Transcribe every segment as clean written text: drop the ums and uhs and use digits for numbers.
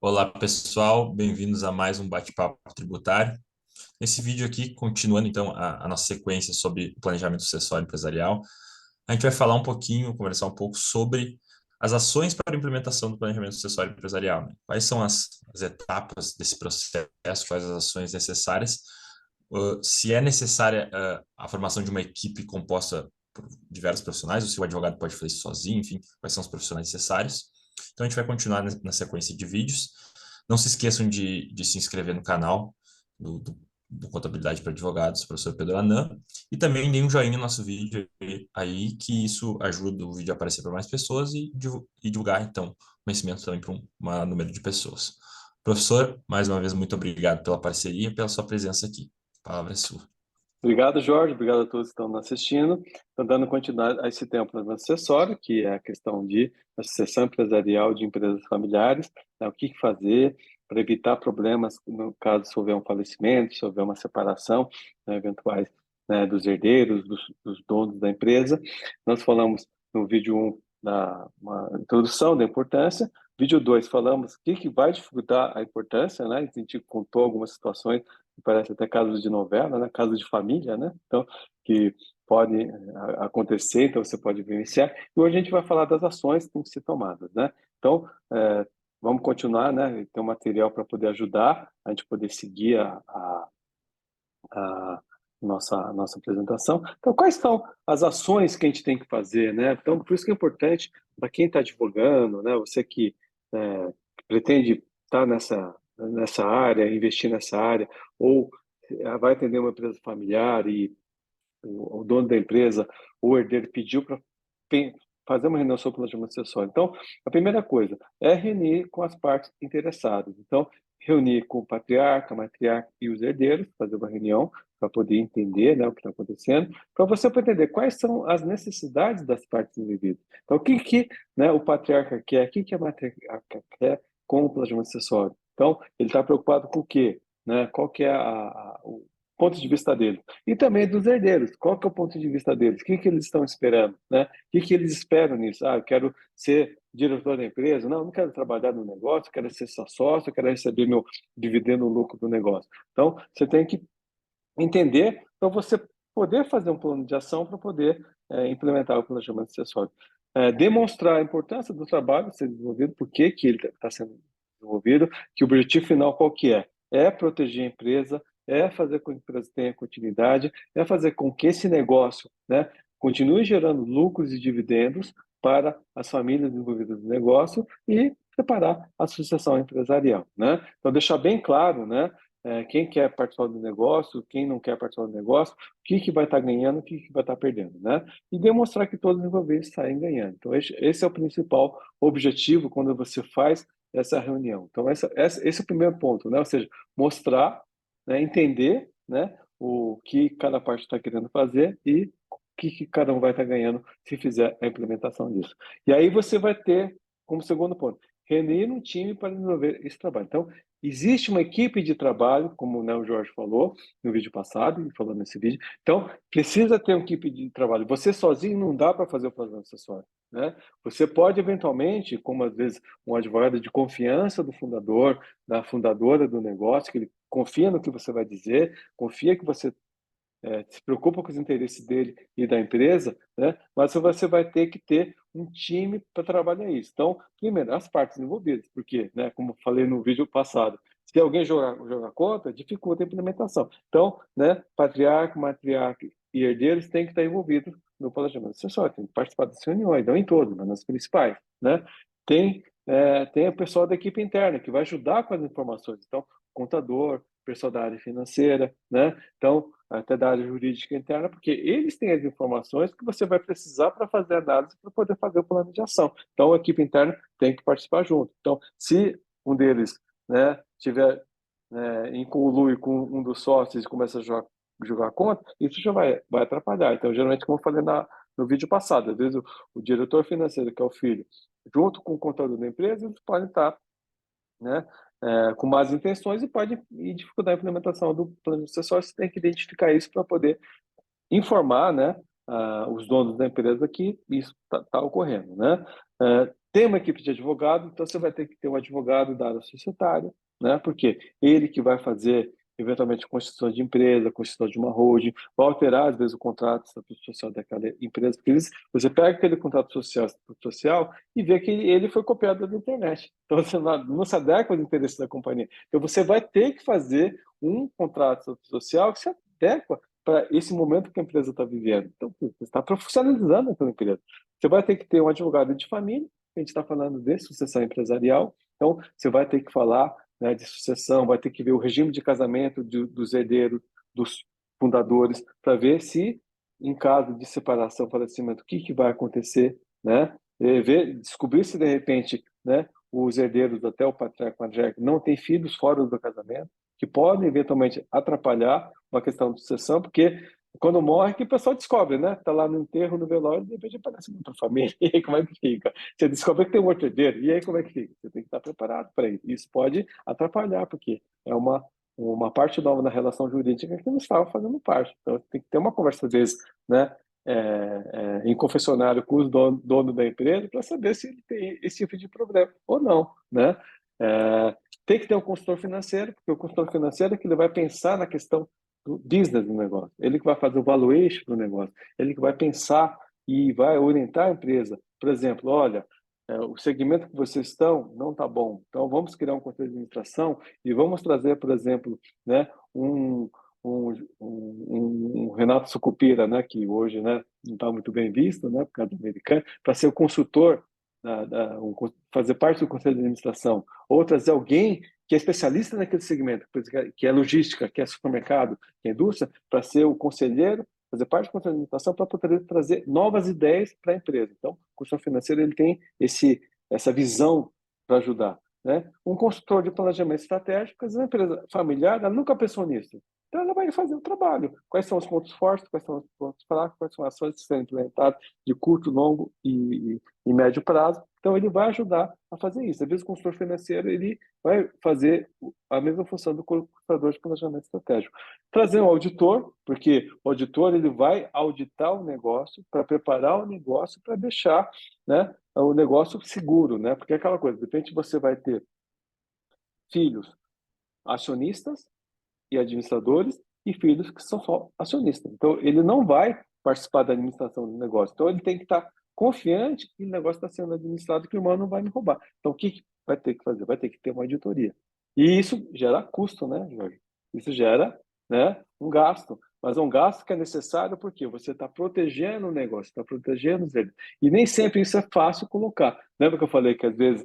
Olá, pessoal, bem-vindos a mais um bate-papo tributário. Nesse vídeo aqui, continuando então a nossa sequência sobre o planejamento sucessório empresarial, a gente vai falar um pouquinho, conversar um pouco sobre as ações para a implementação do planejamento sucessório empresarial, né? Quais são as etapas desse processo, quais as ações necessárias, se é necessária a formação de uma equipe composta por diversos profissionais, ou se o advogado pode fazer isso sozinho, enfim, quais são os profissionais necessários. Então, a gente vai continuar na sequência de vídeos. Não se esqueçam de se inscrever no canal do Contabilidade para Advogados, professor Pedro Anan, e também deem um joinha no nosso vídeo aí, que isso ajuda o vídeo a aparecer para mais pessoas e divulgar, então, conhecimento também para um maior número de pessoas. Professor, mais uma vez, muito obrigado pela parceria e pela sua presença aqui. A palavra é sua. Obrigado, Jorge. Obrigado a todos que estão nos assistindo. Estou dando continuidade a esse tempo no acessório, que é a questão de associação empresarial de empresas familiares, né, o que fazer para evitar problemas no caso se houver um falecimento, se houver uma separação, né, eventuais, né, dos herdeiros, dos donos da empresa. Nós falamos no vídeo 1 da uma introdução da importância. Vídeo 2 falamos o que vai dificultar a importância, né? A gente contou algumas situações parece até casos de novela, né? Casos de família, né? Então, que pode acontecer, então você pode vivenciar. E hoje a gente vai falar das ações que têm que ser tomadas, né? Então, vamos continuar, né? Tem um material para poder ajudar a gente poder seguir a nossa apresentação. Então, quais são as ações que a gente tem que fazer, né? Então, por isso que é importante para quem está advogando, né? Você que pretende estar nessa área, investir nessa área, ou vai atender uma empresa familiar e o dono da empresa, o herdeiro pediu para fazer uma reunião sobre planejamento sucessório. Então, a primeira coisa é reunir com as partes interessadas. Então, reunir com o patriarca, a matriarca e os herdeiros, fazer uma reunião para poder entender, né, o que está acontecendo, para você poder entender quais são as necessidades das partes envolvidas. Então, o que, né, o patriarca quer, o que a matriarca quer com o planejamento sucessório. Então, ele está preocupado com o quê? Né? Qual que é o ponto de vista dele? E também dos herdeiros. Qual que é o ponto de vista deles? O que eles estão esperando? Né? O que eles esperam nisso? Ah, eu quero ser diretor da empresa? Não, não quero trabalhar no negócio, quero ser só sócio, quero receber meu dividendo, lucro do negócio. Então, você tem que entender para você poder fazer um plano de ação para poder implementar o planejamento sucessório. Demonstrar a importância do trabalho ser desenvolvido, por que ele está sendo desenvolvido, que o objetivo final qual que é? É proteger a empresa, é fazer com que a empresa tenha continuidade, é fazer com que esse negócio, né, continue gerando lucros e dividendos para as famílias envolvidas no negócio e preparar a sucessão empresarial, né? Então, deixar bem claro, né, quem quer participar do negócio, quem não quer participar do negócio, o que vai estar ganhando, o que vai estar perdendo, né? E demonstrar que todos os envolvidos saem ganhando. Então, esse é o principal objetivo quando você faz essa reunião. Então, esse é o primeiro ponto, né? Ou seja, mostrar, né, entender, né, o que cada parte está querendo fazer e o que cada um vai estar ganhando se fizer a implementação disso. E aí você vai ter, como segundo ponto, reunir um time para desenvolver esse trabalho. Então, existe uma equipe de trabalho, como, né, o Jorge falou no vídeo passado, e falou nesse vídeo. Então, precisa ter uma equipe de trabalho. Você sozinho não dá para fazer o planejamento acessório, né? Você pode, eventualmente, como às vezes um advogado de confiança do fundador, da fundadora do negócio, que ele confia no que você vai dizer, confia que você se preocupa com os interesses dele e da empresa, né? Mas você vai ter que ter um time para trabalhar isso. Então, primeiro, as partes envolvidas, porque, né, como falei no vídeo passado, se alguém jogar contra, dificulta a implementação. Então, né, patriarca, matriarca e herdeiros têm que estar envolvidos no planejamento sucessório, tem que participar das reuniões, não em todas, mas nas principais, né? Tem o pessoal da equipe interna que vai ajudar com as informações. Então, contador, pessoal da área financeira, né? Então, até da área jurídica interna, porque eles têm as informações que você vai precisar para fazer a análise para poder fazer o plano de ação. Então, a equipe interna tem que participar junto. Então, se um deles, né, tiver em conluio com um dos sócios e começa a jogar contra, isso já vai atrapalhar. Então, geralmente, como eu falei no vídeo passado, às vezes o diretor financeiro, que é o filho, junto com o contador da empresa, eles podem estar, né, com más intenções e dificultar a implementação do plano sucessório. Você tem que identificar isso para poder informar, né, os donos da empresa que isso está ocorrendo, né? Tem uma equipe de advogado, então você vai ter que ter um advogado da área societária, né? Porque ele que vai fazer eventualmente constituição de empresa, constituição de uma holding, vai alterar às vezes o contrato, estatuto social daquela empresa, porque você pega aquele contrato social, estatuto social e vê que ele foi copiado da internet. Então você não se adequa aos interesses da companhia. Então você vai ter que fazer um contrato de estatuto social que se adequa para esse momento que a empresa está vivendo. Então, você está profissionalizando aquela empresa. Você vai ter que ter um advogado de família, a gente está falando de sucessão empresarial, então você vai ter que falar, né, de sucessão, vai ter que ver o regime de casamento dos herdeiros, dos fundadores, para ver se, em caso de separação, falecimento, o que vai acontecer, né? Descobrir se, de repente, né, os herdeiros, até o patriarca não têm filhos fora do casamento, que podem eventualmente atrapalhar uma questão de sucessão, porque quando morre que o pessoal descobre, né? Tá lá no enterro, no velório, de repente aparece outra família, e aí como é que fica? Você descobre que tem um outro herdeiro, e aí como é que fica? Você tem que estar preparado para isso. Isso pode atrapalhar, porque é uma parte nova na relação jurídica que não estava fazendo parte. Então tem que ter uma conversa, às vezes, né? Em confessionário com os dono da empresa para saber se ele tem esse tipo de problema ou não, né? Tem que ter um consultor financeiro, porque o consultor financeiro é que ele vai pensar na questão do business do negócio, ele que vai fazer o valuation do negócio, ele que vai pensar e vai orientar a empresa. Por exemplo, olha, o segmento que vocês estão não está bom, então vamos criar um conselho de administração e vamos trazer, por exemplo, né, um Renato Sucupira, né, que hoje, né, não está muito bem visto, né, por causa do americano, para ser o consultor, fazer parte do conselho de administração, ou trazer alguém que é especialista naquele segmento, que é logística, que é supermercado, que é indústria, para ser o conselheiro, fazer parte do conselho de administração para poder trazer novas ideias para a empresa. Então, o consultor financeiro ele tem essa visão para ajudar, né? Um consultor de planejamento estratégico, às vezes a empresa familiar, ela nunca pensou nisso. Então, ela vai fazer o trabalho. Quais são os pontos fortes, quais são os pontos fracos, quais são as ações que serão implementadas de curto, longo e médio prazo. Então, ele vai ajudar a fazer isso. Às vezes, o consultor financeiro ele vai fazer a mesma função do consultor de planejamento estratégico. Trazer um auditor, porque o auditor ele vai auditar o negócio para preparar o negócio para deixar, né, o negócio seguro, né? Porque é aquela coisa, de repente você vai ter filhos acionistas e administradores e filhos que são só acionistas. Então, ele não vai participar da administração do negócio. Então, ele tem que estar confiante que o negócio está sendo administrado, que o irmão não vai me roubar. Então, o que vai ter que fazer? Vai ter que ter uma auditoria. E isso gera custo, né, Jorge? Isso gera, né, um gasto. Mas é um gasto que é necessário porque você está protegendo o negócio, está protegendo os eles. E nem sempre isso é fácil colocar. Lembra que eu falei que às vezes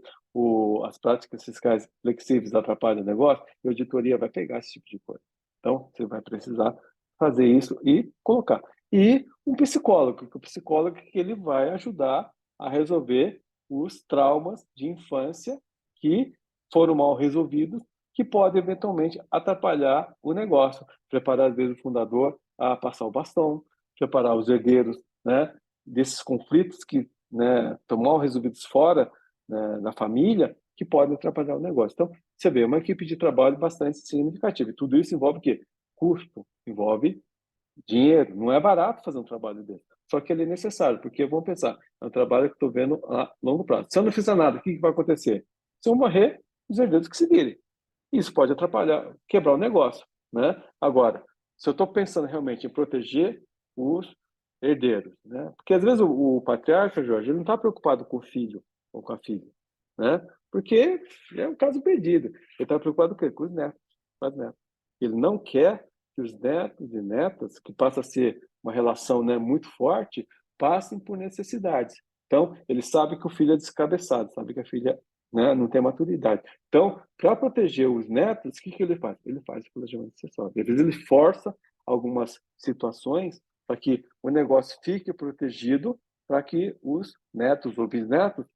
as práticas fiscais flexíveis atrapalham o negócio? E a auditoria vai pegar esse tipo de coisa. Então, você vai precisar fazer isso e colocar. E um psicólogo, que o psicólogo que ele vai ajudar a resolver os traumas de infância que foram mal resolvidos, que podem eventualmente atrapalhar o negócio. Preparar, às vezes, o fundador a passar o bastão, preparar os herdeiros, né, desses conflitos que, né, estão mal resolvidos fora, né, na família, que podem atrapalhar o negócio. Então, você vê, é uma equipe de trabalho bastante significativa. E tudo isso envolve o quê? Custo, envolve dinheiro. Não é barato fazer um trabalho desse. Só que ele é necessário, porque vamos pensar, é um trabalho que estou vendo a longo prazo. Se eu não fizer nada, o que vai acontecer? Se eu morrer, os herdeiros que se virem. Isso pode atrapalhar, quebrar o negócio, né? Agora, se eu estou pensando realmente em proteger os herdeiros, né? Porque às vezes o patriarca, Jorge, ele não está preocupado com o filho ou com a filha, né? Porque é um caso perdido. Ele está preocupado com o quê? Com os netos. Ele não quer que os netos e netas, que passa a ser uma relação, né, muito forte, passem por necessidades. Então, ele sabe que o filho é descabeçado, sabe que a filha, né, não tem maturidade. Então, para proteger os netos, o que ele faz? Ele faz o planejamento sucessório. Às vezes ele força algumas situações para que o negócio fique protegido, para que os netos ou bisnetos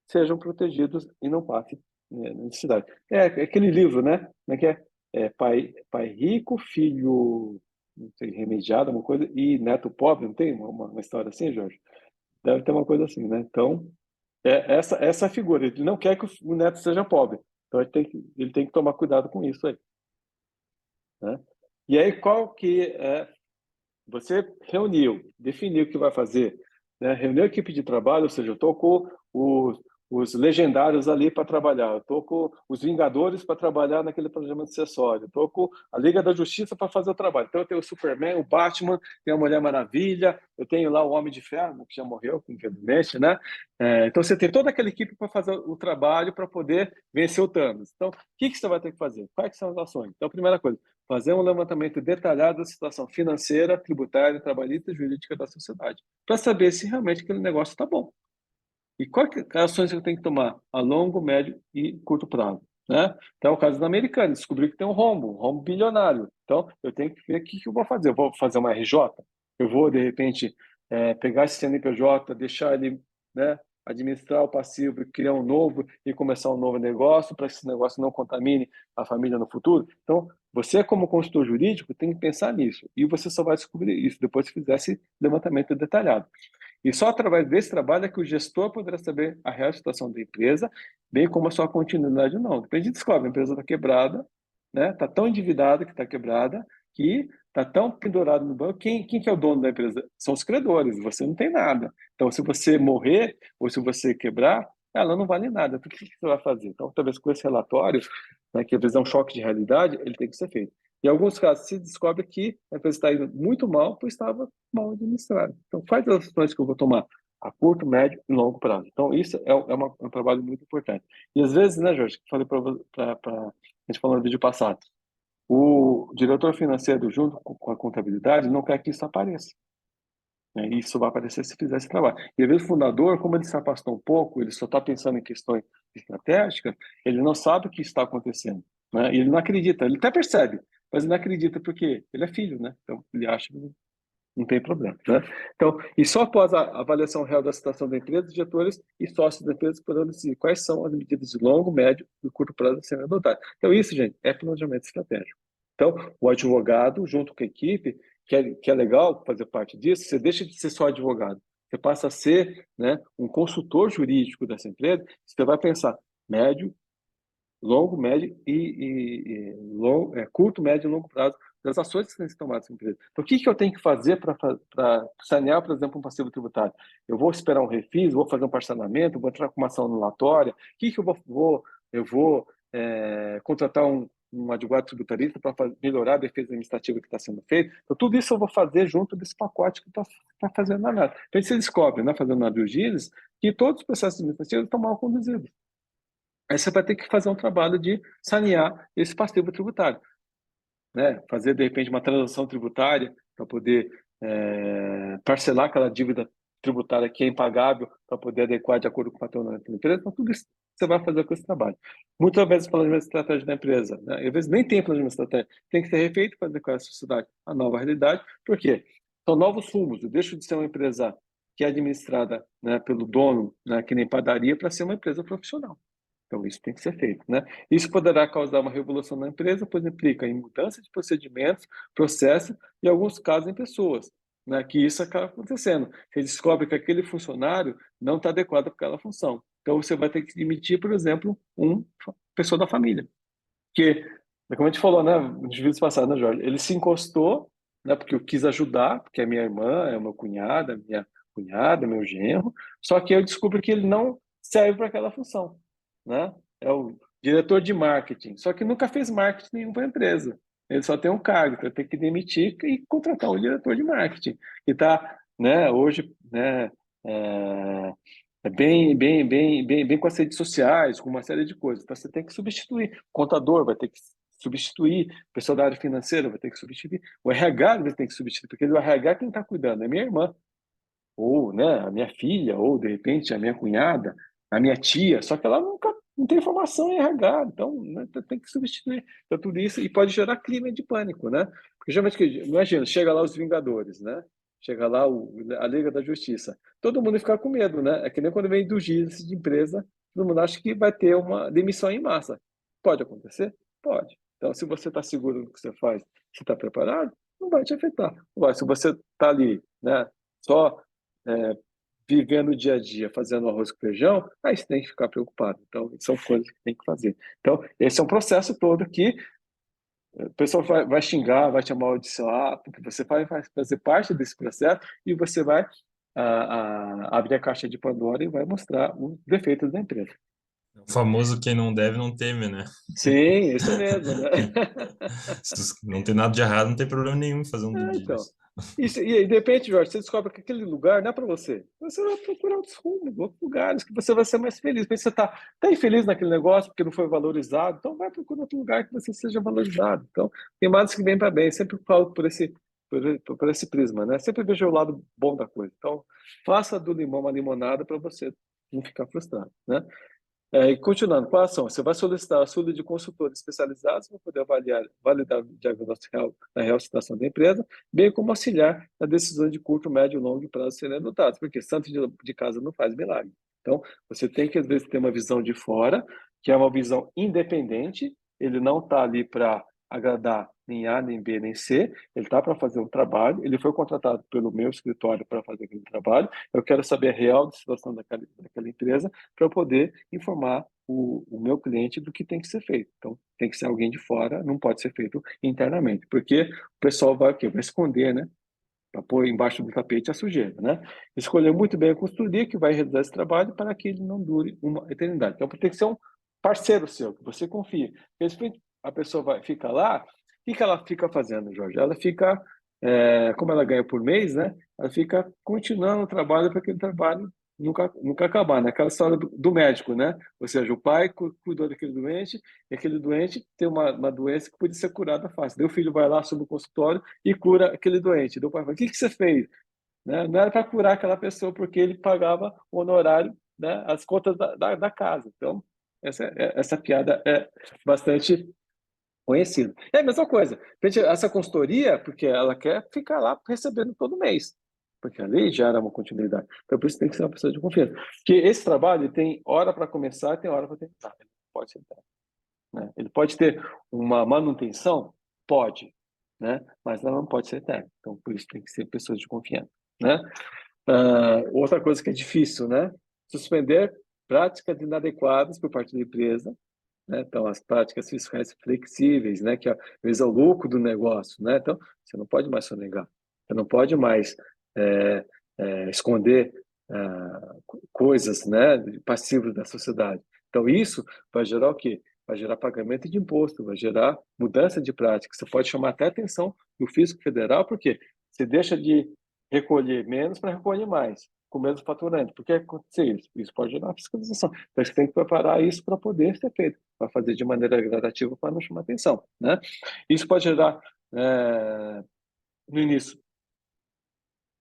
sejam protegidos e não passem, né, necessidade. É aquele livro, né? Como é que é? Pai rico, filho, não sei, remediado, uma coisa, e neto pobre, não tem uma história assim, Jorge? Deve ter uma coisa assim, né? Então, essa figura. Ele não quer que o neto seja pobre. Então, ele tem que tomar cuidado com isso aí, né? E aí, qual que é, você reuniu, definiu o que vai fazer, né? Reuniu a equipe de trabalho, ou seja, eu estou com os legendários ali para trabalhar, eu estou com os Vingadores para trabalhar naquele planejamento acessório, eu estou com a Liga da Justiça para fazer o trabalho. Então eu tenho o Superman, o Batman, tenho a Mulher Maravilha, eu tenho lá o Homem de Ferro, que já morreu, infelizmente, né? Então você tem toda aquela equipe para fazer o trabalho para poder vencer o Thanos. Então, o que você vai ter que fazer? Quais são as ações? Então, a primeira coisa, fazer um levantamento detalhado da situação financeira, tributária, trabalhista e jurídica da sociedade, para saber se realmente aquele negócio está bom. E quais ações eu tenho que tomar a longo, médio e curto prazo, né? Então, o caso da Americana, descobri que tem um rombo bilionário. Então, eu tenho que ver o que eu vou fazer. Eu vou fazer uma RJ? Eu vou, de repente, pegar esse CNPJ, deixar ele, né, administrar o passivo, criar um novo e começar um novo negócio para que esse negócio não contamine a família no futuro? Então, você, como consultor jurídico, tem que pensar nisso. E você só vai descobrir isso depois que fizer esse levantamento detalhado. E só através desse trabalho é que o gestor poderá saber a real situação da empresa, bem como a sua continuidade ou não. Depois a gente descobre, a empresa está quebrada, né? Está tão endividada que está quebrada, que está tão pendurado no banco. Quem que é o dono da empresa? São os credores, você não tem nada. Então, se você morrer ou se você quebrar, ela não vale nada. Então, o que você vai fazer? Então, talvez com esse relatório, né, que às vezes é um choque de realidade, ele tem que ser feito. Em alguns casos, se descobre que a empresa está indo muito mal, pois estava mal administrada. Então, quais as ações que eu vou tomar? A curto, médio e longo prazo. Então, isso é um trabalho muito importante. E às vezes, né, Jorge, que falei para a gente falou no vídeo passado, o diretor financeiro, junto com a contabilidade, não quer que isso apareça. Né? Isso vai aparecer se fizer esse trabalho. E às vezes o fundador, como ele se afastou um pouco, ele só está pensando em questões estratégicas, ele não sabe o que está acontecendo. Né? E ele não acredita, ele até percebe, mas ele não acredita porque ele é filho, né? Então ele acha que não tem problema. Né? Então, e só após a avaliação real da situação da empresa, os diretores e sócios da empresa poderão decidir quais são as medidas de longo, médio e curto prazo a serem adotadas. Então, isso, gente, é planejamento estratégico. Então, o advogado, junto com a equipe, que é legal fazer parte disso, você deixa de ser só advogado, você passa a ser, né, um consultor jurídico dessa empresa, você vai pensar médio, longo, médio curto, médio e longo prazo das ações que têm que ser tomadas na empresa. Então, o que eu tenho que fazer para sanear, por exemplo, um passivo tributário? Eu vou esperar um refis, vou fazer um parcelamento, vou entrar com uma ação anulatória, o que eu vou contratar um advogado tributarista para melhorar a defesa administrativa que está sendo feita. Então, tudo isso eu vou fazer junto desse pacote que está fazendo na nada. Então, você descobre, né, fazendo na due diligence, que todos os processos administrativos estão mal conduzidos. Aí você vai ter que fazer um trabalho de sanear esse passivo tributário, né? Fazer, de repente, uma transação tributária para poder parcelar aquela dívida tributária que é impagável para poder adequar de acordo com o patronamento da empresa. Então, tudo isso você vai fazer com esse trabalho. Muitas vezes, o planejamento estratégico da empresa, né? Às vezes nem tem planejamento estratégico, tem que ser refeito para adequar a sociedade à nova realidade. Por quê? São novos rumos. Eu deixo de ser uma empresa que é administrada, né, pelo dono, né, que nem padaria, para ser uma empresa profissional. Então, isso tem que ser feito, né? Isso poderá causar uma revolução na empresa, pois implica em mudança de procedimentos, processos e, em alguns casos, em pessoas, né? Que isso acaba acontecendo. Você descobre que aquele funcionário não está adequado para aquela função. Então, você vai ter que demitir, por exemplo, uma pessoa da família. Que, como a gente falou, né, nos vídeos passados, né, Jorge? Ele se encostou, né, porque eu quis ajudar, porque é minha irmã, é meu cunhado, é minha cunhada, é meu genro, só que eu descubro que ele não serve para aquela função, né? É o diretor de marketing, só que nunca fez marketing nenhum para a empresa. Ele só tem um cargo, então tem que demitir e contratar um diretor de marketing, que está, né, hoje, né, é, bem com as redes sociais, com uma série de coisas. Então, você tem que substituir. O contador vai ter que substituir, o pessoal da área financeira vai ter que substituir, o RH vai ter que substituir, porque o RH quem está cuidando é minha irmã, ou, né, a minha filha, ou, de repente, a minha cunhada, a minha tia, só que ela nunca não tem formação em RH, então, né, tem que substituir. Então, tudo isso, e pode gerar clima de pânico, né? Porque, geralmente, imagina, chega lá os Vingadores, né? Chega lá a Liga da Justiça. Todo mundo fica com medo, né? É que nem quando vem do juízo de empresa, todo mundo acha que vai ter uma demissão em massa. Pode acontecer? Pode. Então, se você está seguro do que você faz, se está preparado, não vai te afetar. Agora, se você está ali, né, só é, vivendo o dia a dia, fazendo arroz com feijão, aí você tem que ficar preocupado. Então, são coisas que tem que fazer. Então, esse é um processo todo que O pessoal vai xingar, vai te amaldiçoar, porque você vai fazer parte desse processo e você vai abrir a caixa de Pandora e vai mostrar os defeitos da empresa. O famoso quem não deve não teme, né? Sim, isso mesmo, né? Se tu não tem nada de errado, não tem problema nenhum em fazer um vídeo Então. disso. E aí, de repente, Jorge, você descobre que aquele lugar não é para você. Você vai procurar outros rumos, outros lugares, que você vai ser mais feliz. Mas você tá infeliz naquele negócio porque não foi valorizado, então vai procurar outro lugar que você seja valorizado. Então, tem males que vêm para bem. Sempre falo por esse prisma, né? Sempre vejo o lado bom da coisa. Então, faça do limão uma limonada para você não ficar frustrado, né? E continuando, qual a ação? Você vai solicitar a ajuda de consultores especializados para poder validar o diagnóstico real, da real situação da empresa, bem como auxiliar na decisão de curto, médio e longo prazo serem adotadas, porque santo de casa não faz milagre. Então, você tem que, às vezes, ter uma visão de fora, que é uma visão independente, ele não está ali para agradar nem A, nem B, nem C, ele está para fazer um trabalho, ele foi contratado pelo meu escritório para fazer aquele trabalho, eu quero saber a real situação daquela empresa, para eu poder informar o meu cliente do que tem que ser feito. Então, tem que ser alguém de fora, não pode ser feito internamente, porque o pessoal vai o quê? Vai esconder, né? Para pôr embaixo do tapete a sujeira, né? Escolher muito bem a consultoria que vai realizar esse trabalho para que ele não dure uma eternidade. Então, tem que ser um parceiro seu, que você confia. Porque a pessoa fica lá, o que ela fica fazendo, Jorge? Ela fica, como ela ganha por mês, né? Ela fica continuando o trabalho para aquele trabalho nunca acabar, né? Aquela história do médico, né? Ou seja, o pai cuidou daquele doente e aquele doente tem uma doença que pode ser curada fácil. Daí o filho vai lá sobre o consultório e cura aquele doente. Daí o pai fala, o que você fez? Né? Não era para curar aquela pessoa porque ele pagava o honorário, né? As contas da casa. Então, essa piada é bastante conhecida. É a mesma coisa. Essa consultoria, porque ela quer ficar lá recebendo todo mês, porque ali gera uma continuidade. Então, por isso tem que ser uma pessoa de confiança. Porque esse trabalho tem hora para começar e tem hora para terminar. Ele pode ser, né? Ele pode ter uma manutenção? Pode, né? Mas ela não pode ser eterna. Então, por isso tem que ser pessoas de confiança, né? Outra coisa que é difícil, né? Suspender práticas inadequadas por parte da empresa, né? Então, as práticas fiscais flexíveis, né? Que às vezes é o lucro do negócio, né? Então, você não pode mais sonegar, você não pode mais é, esconder coisas, né? Passivos da sociedade. Então, isso vai gerar o quê? Vai gerar pagamento de imposto, vai gerar mudança de prática. Você pode chamar até a atenção do fisco federal, porque você deixa de recolher menos para recolher mais, com o mesmo faturante. Por que acontecer isso? Isso pode gerar fiscalização. Então, você tem que preparar isso para poder ser feito, para fazer de maneira gradativa para não chamar atenção, né? Isso pode gerar, no início,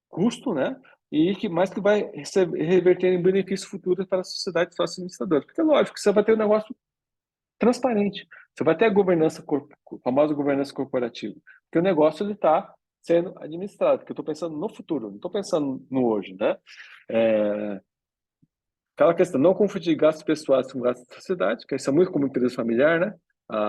custo, né? E que vai reverter em benefícios futuros para a sociedade sócio-administradora. Porque, lógico, você vai ter um negócio transparente. Você vai ter a governança, a famosa governança corporativa. Porque o negócio está sendo administrado. Porque eu estou pensando no futuro, não estou pensando no hoje, né? Aquela questão, não confundir gastos pessoais com gastos da sociedade, que isso é muito como empresa familiar, né?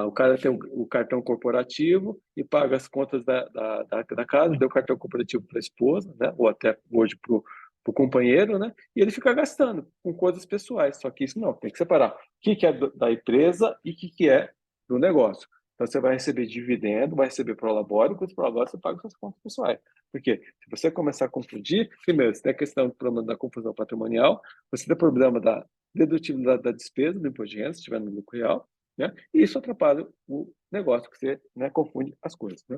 O cara tem o cartão corporativo e paga as contas da casa, deu o cartão corporativo para a esposa, né? Ou até hoje para o companheiro, né? E ele fica gastando com coisas pessoais. Só que isso não, tem que separar o que é da empresa e o que é do negócio. Então você vai receber dividendo, vai receber prolabore, enquanto prolabore você paga suas contas pessoais. Porque se você começar a confundir, primeiro, você tem a questão do problema da confusão patrimonial, você tem problema da dedutibilidade da despesa do imposto de renda, se estiver no lucro real, né? E isso atrapalha o negócio, que você, né, confunde as coisas, né?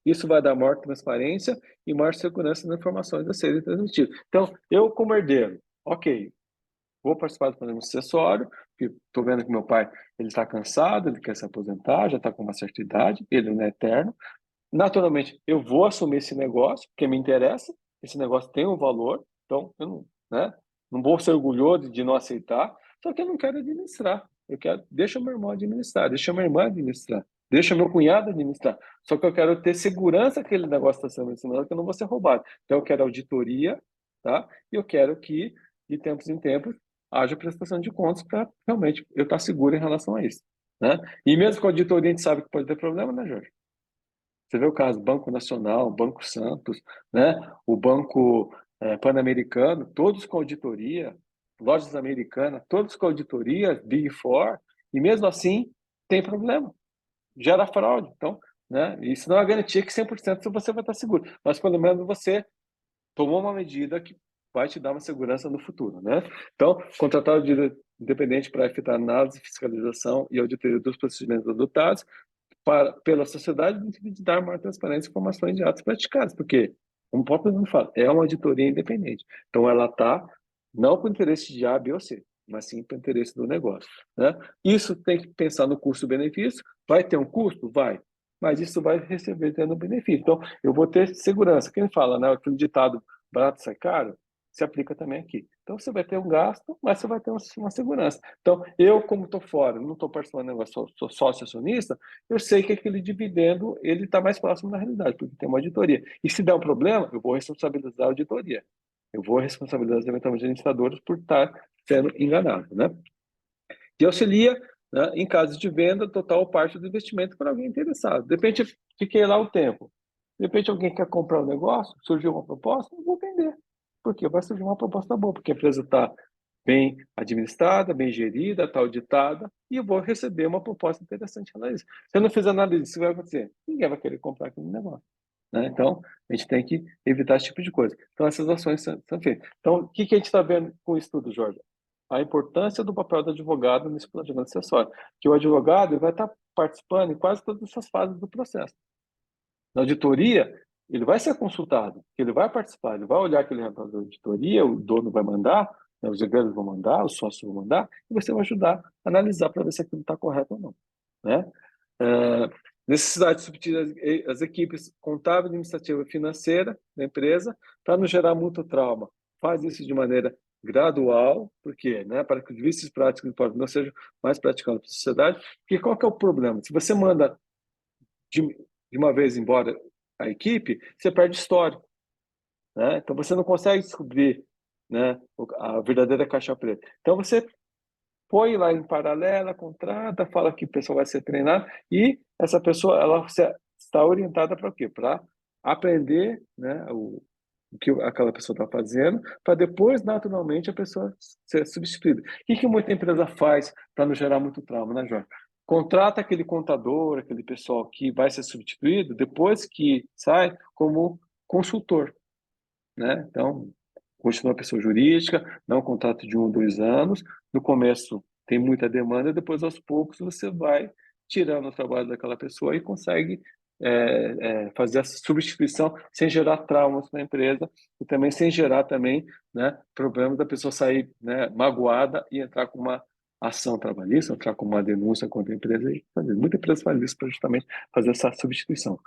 Isso vai dar maior transparência e maior segurança nas informações a serem transmitidas. Então, eu como herdeiro, ok, vou participar do plano sucessório, porque estou vendo que meu pai ele está cansado, ele quer se aposentar, já está com uma certa idade, ele não é eterno. Naturalmente, eu vou assumir esse negócio, porque me interessa, esse negócio tem um valor, então eu não, né, não vou ser orgulhoso de não aceitar, só que eu não quero administrar. Eu quero, deixa meu irmão administrar, deixa minha irmã administrar, deixa meu cunhado administrar. Só que eu quero ter segurança que aquele negócio está sendo ensinado, que eu não vou ser roubado. Então eu quero auditoria, tá? E eu quero que, de tempos em tempos, haja prestação de contas para realmente eu estar seguro em relação a isso, né? E mesmo com a auditoria a gente sabe que pode ter problema, né, Jorge? Você vê o caso Banco Nacional, Banco Santos, né? O Banco Pan-Americano, todos com auditoria, lojas americanas, todos com auditoria, Big Four, e mesmo assim tem problema. gera fraude. Então, né, isso não é garantia que 100% você vai estar seguro, mas pelo menos você tomou uma medida que vai te dar uma segurança no futuro, né? Então, contratar o independente para efetuar análise, fiscalização e auditoria dos procedimentos adotados pela sociedade, no sentido de dar maior transparência e informações de atos praticados, porque, como o próprio nome fala, é uma auditoria independente. Então, ela está não com interesse de A, B ou C, mas sim com interesse do negócio, né? Isso tem que pensar no custo-benefício. Vai ter um custo? Vai. Mas isso vai receber tendo benefício. Então, eu vou ter segurança. Quem fala, né? Aquele ditado barato sai caro, se aplica também aqui. Então, você vai ter um gasto, mas você vai ter uma segurança. Então, eu, como estou fora, não estou participando do negócio, sou sócio acionista, eu sei que aquele dividendo ele está mais próximo da realidade, porque tem uma auditoria. E se der um problema, eu vou responsabilizar a auditoria. Eu vou responsabilizar eventualmente os administradores por estar sendo enganado, né? E auxilia, né, em caso de venda total ou parte do investimento para alguém interessado. De repente, fiquei lá o tempo. De repente, alguém quer comprar o negócio, surgiu uma proposta, eu vou vender. Porque vai surgir uma proposta boa, porque a empresa está bem administrada, bem gerida, está auditada, e eu vou receber uma proposta interessante análise. Se eu não fizer análise, isso vai acontecer. Ninguém vai querer comprar aquele negócio, né? Então, a gente tem que evitar esse tipo de coisa. Então, essas ações são feitas. Então, o que a gente está vendo com isso tudo, Jorge? A importância do papel do advogado nesse planejamento acessório, que o advogado vai estar participando em quase todas essas fases do processo. Na auditoria, ele vai ser consultado, ele vai participar, ele vai olhar aquele relatório da auditoria, o dono vai mandar, né, os egressos vão mandar, os sócios vão mandar, e você vai ajudar a analisar para ver se aquilo está correto ou não, né? Necessidade de substituir as equipes contábil, administrativa e financeira da empresa para não gerar muito trauma. Faz isso de maneira gradual, porque, né, para que os vícios práticos não sejam mais praticados pela sociedade. Porque qual que é o problema? Se você manda de uma vez embora a equipe, você perde histórico, né? Então você não consegue descobrir, né, a verdadeira caixa preta. Então você põe lá em paralela, contrata, fala que o pessoal vai ser treinado e essa pessoa ela está orientada para quê? Para aprender, né, o que aquela pessoa está fazendo, para depois, naturalmente, a pessoa ser substituída. O que muita empresa faz para não gerar muito trauma, né, Jorge? Contrata aquele contador, aquele pessoal que vai ser substituído depois que sai como consultor, né? Então, continua a pessoa jurídica, dá um contrato de 1 ou 2 anos. No começo tem muita demanda, depois aos poucos você vai tirando o trabalho daquela pessoa e consegue fazer essa substituição sem gerar traumas na empresa e também sem gerar também, né, problemas da pessoa sair, né, magoada e entrar com uma ação trabalhista, entrar com uma denúncia contra a empresa. E muita empresa faz isso para justamente fazer essa substituição.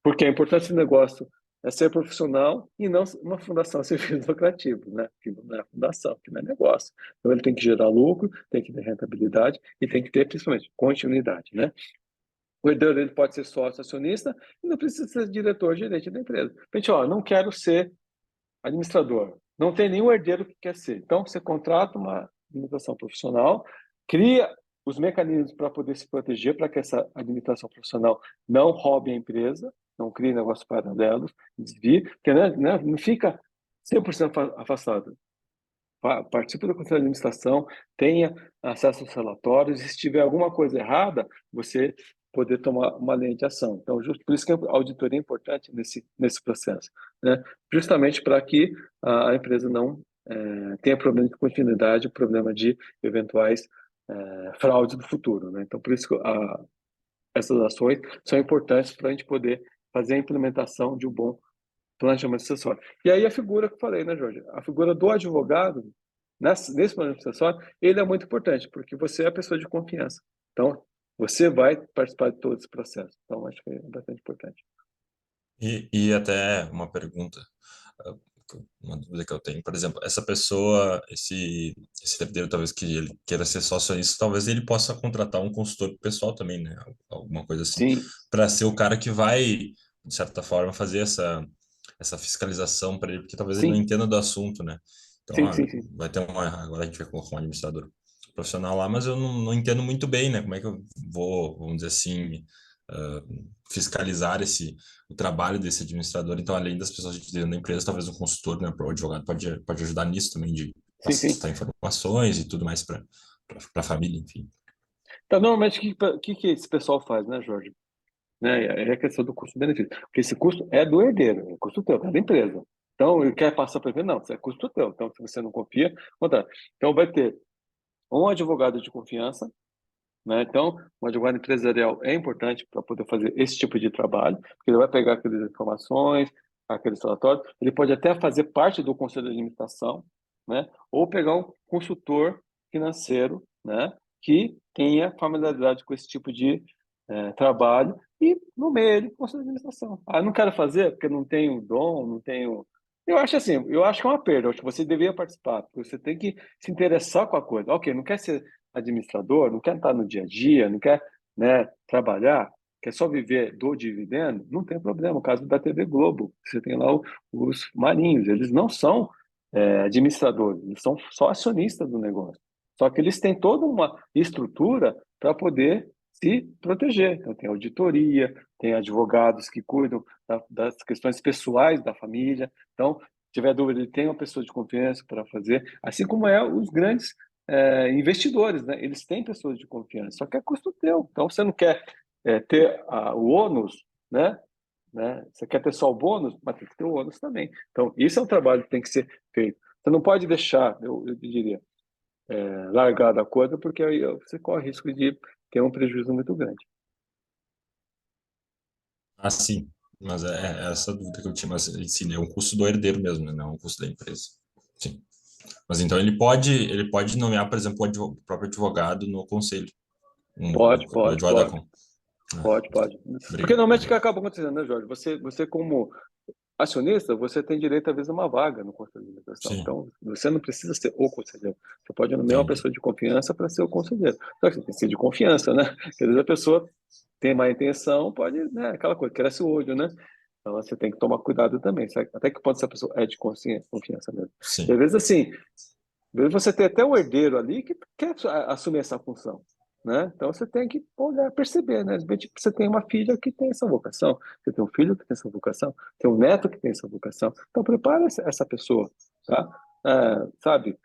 Porque a importância do negócio é ser profissional e não uma fundação sem fins lucrativos, né? Que não é fundação, que não é negócio. Então ele tem que gerar lucro, tem que ter rentabilidade e tem que ter, principalmente, continuidade, né? O herdeiro ele pode ser sócio acionista e não precisa ser diretor, gerente da empresa. Gente, ó, não quero ser administrador. Não tem nenhum herdeiro que quer ser. Então você contrata uma administração profissional, cria os mecanismos para poder se proteger, para que essa administração profissional não roube a empresa, não crie negócios paralelos, desvie, porque não fica 100% afastado. Participe do conselho de administração, tenha acesso aos relatórios, e se tiver alguma coisa errada, você poder tomar uma linha de ação. Então, por isso que a auditoria é importante nesse processo, né? Justamente para que a empresa não tenha problema de continuidade, problema de eventuais fraudes do futuro, né? Então, por isso que essas ações são importantes para a gente poder fazer a implementação de um bom planejamento acessório. E aí a figura que eu falei, né, Jorge? A figura do advogado, nesse planejamento acessório, ele é muito importante, porque você é a pessoa de confiança. Então, você vai participar de todo esse processo. Então, acho que é bastante importante. E até uma pergunta, ah, uma dúvida que eu tenho, por exemplo, essa pessoa, esse herdeiro, talvez que ele queira ser sócio nisso, talvez ele possa contratar um consultor pessoal também, né? Alguma coisa assim, Sim, para ser o cara que vai, de certa forma, fazer essa fiscalização para ele, porque talvez ele não sim, entenda do assunto, né? Então, sim, sim, sim. vai ter agora a gente vai colocar um administrador profissional lá, mas eu não entendo muito bem, né? Como é que eu vou, vamos dizer assim, ah, fiscalizar o trabalho desse administrador. Então, além das pessoas de dentro da empresa, talvez um consultor, né, para o advogado pode ajudar nisso também, de Sim, sim. passar informações e tudo mais para a família, enfim. Então, normalmente, o que esse pessoal faz, né, Jorge? Né? É a questão do custo-benefício. Porque esse custo é do herdeiro, é custo teu, é da empresa. Então, ele quer passar para ele, não, isso é custo teu. Então, se você não confia, contrata. Então, vai ter um advogado de confiança, né? Então, um advogado empresarial é importante para poder fazer esse tipo de trabalho, porque ele vai pegar aquelas informações, aqueles relatórios, ele pode até fazer parte do conselho de administração, né? Ou pegar um consultor financeiro, né? Que tenha familiaridade com esse tipo de trabalho e nomeia ele conselho de administração. Ah, eu não quero fazer porque não tenho dom, não tenho. Eu acho assim, eu acho que é uma perda, eu acho que você deveria participar, porque você tem que se interessar com a coisa. Ok, não quer ser administrador, não quer estar no dia a dia, não quer, né, trabalhar, quer só viver do dividendo, não tem problema. O caso da TV Globo, você tem lá os marinhos, eles não são administradores, eles são só acionistas do negócio. Só que eles têm toda uma estrutura para poder se proteger. Então, tem auditoria, tem advogados que cuidam das questões pessoais da família. Então, se tiver dúvida, ele tem uma pessoa de confiança para fazer, assim como os grandes investidores, né? Eles têm pessoas de confiança, só que é custo teu. Então, você não quer ter o ônus, né? Você quer ter só o bônus, mas tem que ter o ônus também. Então, isso é um trabalho que tem que ser feito. Você não pode deixar, eu diria, largar da coisa, porque aí você corre risco de ter um prejuízo muito grande. Ah, sim. Mas é essa dúvida que eu tinha. Mas sim, é um custo do herdeiro mesmo, né? Não é um custo da empresa. Sim. Mas então ele pode nomear, por exemplo, o próprio advogado no conselho. Pode, O pode, advogado da pode, com. Ah, pode. Porque normalmente o que obrigado. acaba acontecendo, né, Jorge? Você como acionista, você tem direito, às vezes, a uma vaga no conselho de administração. Sim, Então, você não precisa ser o conselheiro. Você pode nomear uma entendi. pessoa de confiança para ser o conselheiro. Só que você tem que ser de confiança, né? Porque, às vezes, a pessoa tem má intenção, pode, né? Aquela coisa, cresce o olho, né? Então, você tem que tomar cuidado também. Sabe? Até que ponto essa pessoa é de confiança mesmo. E, às Sim. vezes, assim, às vezes você tem até o herdeiro ali que quer assumir essa função, né? Então você tem que olhar, perceber, né? Às vezes você tem uma filha que tem essa vocação, você tem um filho que tem essa vocação, tem um neto que tem essa vocação. Então prepara essa pessoa, tá? Sabe?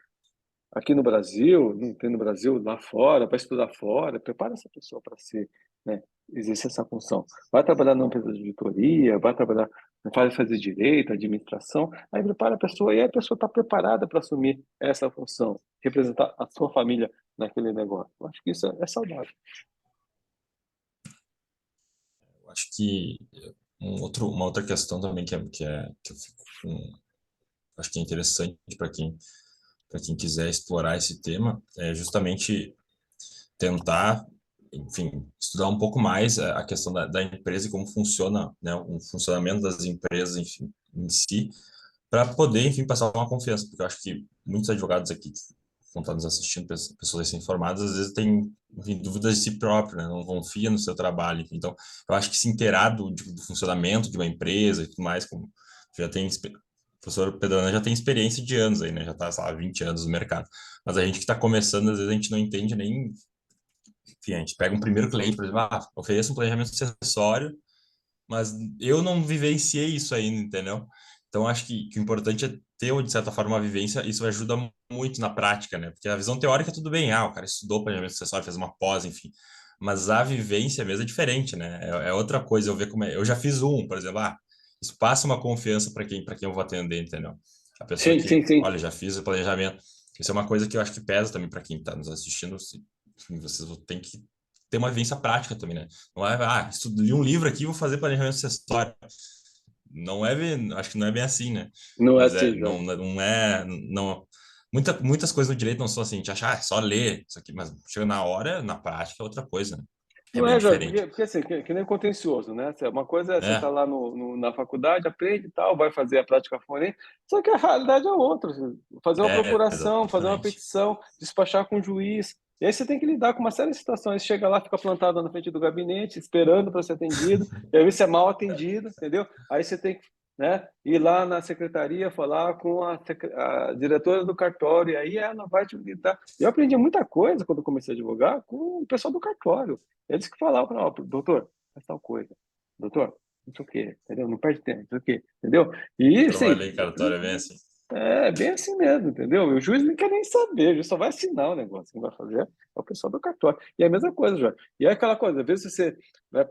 Aqui no Brasil, não tem no Brasil, lá fora, vai estudar fora, prepara essa pessoa para ser, né, exercer essa função. Vai trabalhar numa empresa de auditoria, vai trabalhar, vai fazer direito, administração, aí prepara a pessoa e aí a pessoa está preparada para assumir essa função, representar a sua família naquele negócio. Eu acho que isso é saudável. Eu acho que uma outra questão também que eu fico acho que é interessante para quem quiser explorar esse tema é justamente tentar, enfim, estudar um pouco mais a questão da empresa e como funciona, né, o funcionamento das empresas, enfim, em si, para poder, enfim, passar uma confiança, porque eu acho que muitos advogados aqui que vão estar nos assistindo, pessoas recém-formadas, às vezes têm, enfim, dúvidas de si próprio, né, não confia no seu trabalho, enfim. Então, eu acho que se inteirar do funcionamento de uma empresa e tudo mais, como já tem, o professor Pedrana já tem experiência de anos aí, né, já está, sei lá, 20 anos no mercado, mas a gente que está começando, às vezes a gente não entende nem, enfim, a gente pega um primeiro cliente, por exemplo, ofereço um planejamento acessório, mas eu não vivenciei isso ainda, entendeu? Então, acho que o importante é ter, de certa forma, uma vivência, isso ajuda muito na prática, né? Porque a visão teórica, tudo bem, o cara estudou planejamento acessório, fez uma pós, enfim, mas a vivência mesmo é diferente, né? É outra coisa, eu ver como é. Eu já fiz por exemplo, isso passa uma confiança para quem eu vou atender, entendeu? A pessoa Sim, que, sim, sim. olha, já fiz o planejamento. Isso é uma coisa que eu acho que pesa também para quem está nos assistindo. Enfim, vocês têm que ter uma vivência prática também, né? Não é, li um livro aqui, vou fazer planejamento acessório. Não é bem, acho que não é bem assim, né? Não é Mas assim, não, Jorge. não é, não, muitas coisas no direito não são assim, a gente acha, é só ler isso aqui, mas chega na hora, na prática é outra coisa, né? É Não bem é, Jorge, diferente. porque assim, que nem contencioso, né? Uma coisa é você estar É, lá na faculdade, aprende e tal, vai fazer a prática forense, só que a realidade é outra. Fazer uma procuração, fazer uma exatamente. petição, despachar com o juiz. E aí você tem que lidar com uma série de situações. Chega lá, fica plantado na frente do gabinete, esperando para ser atendido, e aí você é mal atendido, entendeu? Aí você tem que, né, ir lá na secretaria, falar com a diretora do cartório, e aí ela vai te orientar. Eu aprendi muita coisa quando comecei a advogar com o pessoal do cartório. Eles que falavam, ó, doutor, faz tal coisa. Doutor, não sei o quê, entendeu? Não perde tempo, não sei o quê, entendeu? E, Eu assim, trabalhei em cartório, é bem assim. É bem assim mesmo, entendeu? O juiz não quer nem saber, o juiz só vai assinar o negócio. Quem vai fazer é o pessoal do cartório. E é a mesma coisa, Jorge. E é aquela coisa, às vezes você vai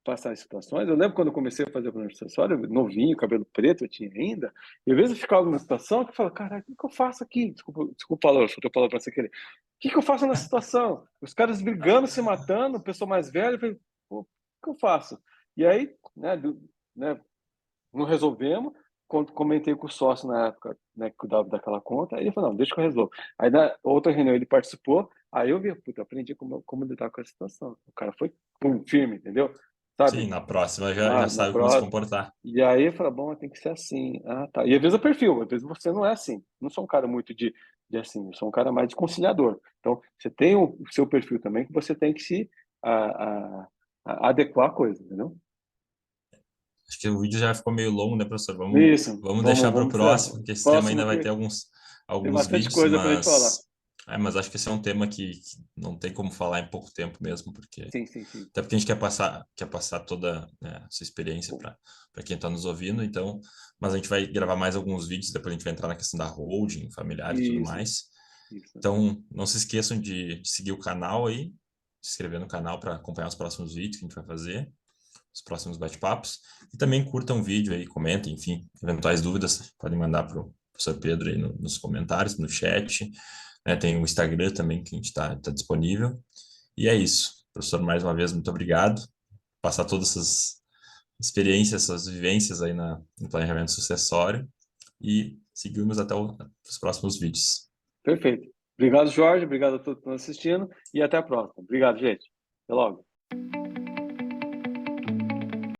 passar em situações. Eu lembro quando eu comecei a fazer o planejamento sucessório, novinho, cabelo preto eu tinha ainda, e às vezes eu ficava numa situação que eu falava, cara, o que eu faço aqui? Desculpa, Paulo, eu tô falando para você querer. O que eu faço nessa situação? Os caras brigando, se matando, o pessoal mais velho, eu falei, pô, o que eu faço? E aí, né, não resolvemos. Comentei com o sócio na época, né, que cuidava daquela conta, aí ele falou, não, deixa que eu resolvo. Aí na outra reunião ele participou, aí eu vi, puta, aprendi como lidar com a situação. O cara foi pum, firme, entendeu? Sim, Sabe? na próxima já Na sabe como se próxima. comportar. E aí eu falei, bom, tem que ser assim. Ah, tá. E às vezes é perfil, às vezes você não é assim. Não sou um cara muito de assim, eu sou um cara mais de conciliador. Então, você tem o seu perfil também que você tem que se adequar à coisa, entendeu? Acho que o vídeo já ficou meio longo, né, professor? Isso, Vamos deixar para o vamos encerrar. próximo, porque esse tema ainda Próximo vai ter que tem alguns bastante vídeos, coisa para a gente falar. mas acho que esse é um tema que não tem como falar em pouco tempo mesmo, Sim, sim, sim. até porque a gente quer passar toda, né, essa experiência para quem está nos ouvindo, então, mas a gente vai gravar mais alguns vídeos, depois a gente vai entrar na questão da holding, familiar e tudo Isso, mais. isso. Então, não se esqueçam de seguir o canal aí, se inscrever no canal para acompanhar os próximos vídeos que a gente vai fazer, os próximos bate-papos. E também curtam o vídeo aí, comentem, enfim, eventuais dúvidas, podem mandar para o professor Pedro aí nos comentários, no chat. Né? Tem o Instagram também que a gente tá disponível. E é isso. Professor, mais uma vez, muito obrigado. Passar todas essas experiências, essas vivências aí no planejamento sucessório. E seguimos até os próximos vídeos. Perfeito. Obrigado, Jorge. Obrigado a todos que estão assistindo. E até a próxima. Obrigado, gente. Até logo.